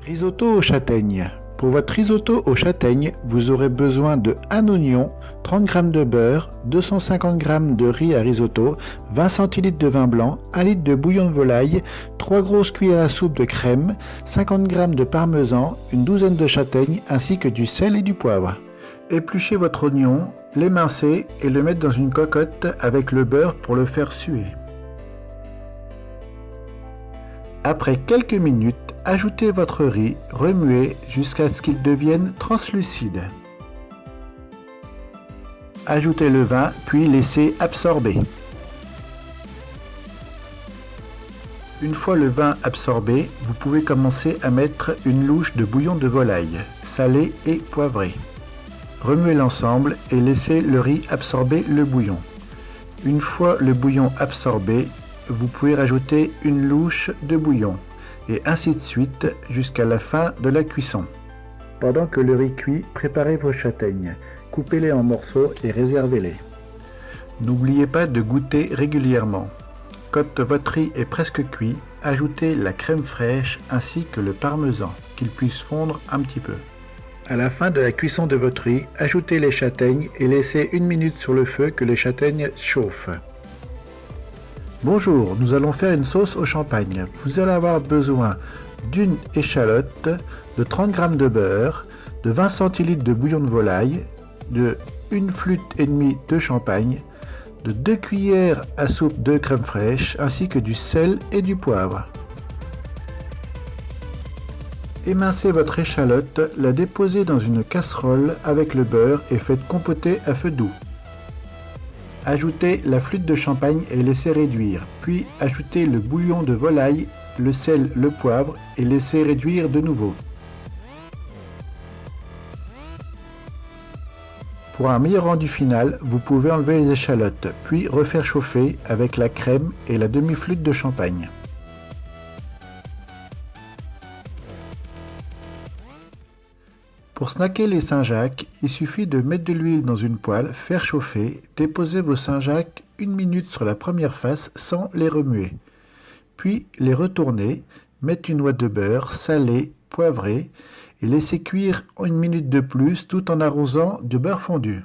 Risotto aux châtaignes. Pour votre risotto aux châtaignes, vous aurez besoin de 1 oignon, 30 g de beurre, 250 g de riz à risotto, 20 cl de vin blanc, 1 litre de bouillon de volaille, 3 grosses cuillères à soupe de crème, 50 g de parmesan, une douzaine de châtaignes ainsi que du sel et du poivre. Épluchez votre oignon, l'émincez et le mettre dans une cocotte avec le beurre pour le faire suer. Après quelques minutes, ajoutez votre riz, remuez jusqu'à ce qu'il devienne translucide. Ajoutez le vin, puis laissez absorber. Une fois le vin absorbé, vous pouvez commencer à mettre une louche de bouillon de volaille, salé et poivré. Remuez l'ensemble et laissez le riz absorber le bouillon. Une fois le bouillon absorbé, vous pouvez rajouter une louche de bouillon et ainsi de suite jusqu'à la fin de la cuisson. Pendant que le riz cuit, préparez vos châtaignes, coupez-les en morceaux et réservez-les. N'oubliez pas de goûter régulièrement. Quand votre riz est presque cuit, ajoutez la crème fraîche ainsi que le parmesan, qu'il puisse fondre un petit peu. À la fin de la cuisson de votre riz, ajoutez les châtaignes et laissez 1 minute sur le feu que les châtaignes chauffent. Bonjour, nous allons faire une sauce au champagne. Vous allez avoir besoin d'une échalote, de 30 g de beurre, de 20 cl de bouillon de volaille, de 1 flûte et demie de champagne, de 2 cuillères à soupe de crème fraîche ainsi que du sel et du poivre. Émincez votre échalote, la déposez dans une casserole avec le beurre et faites compoter à feu doux. Ajoutez la flûte de champagne et laissez réduire, puis ajoutez le bouillon de volaille, le sel, le poivre et laissez réduire de nouveau. Pour un meilleur rendu final, vous pouvez enlever les échalotes, puis refaire chauffer avec la crème et la demi-flûte de champagne. Pour snacker les Saint-Jacques, il suffit de mettre de l'huile dans une poêle, faire chauffer, déposer vos Saint-Jacques 1 minute sur la première face sans les remuer. Puis les retourner, mettre une noix de beurre salée, poivrée et laisser cuire 1 minute de plus tout en arrosant du beurre fondu.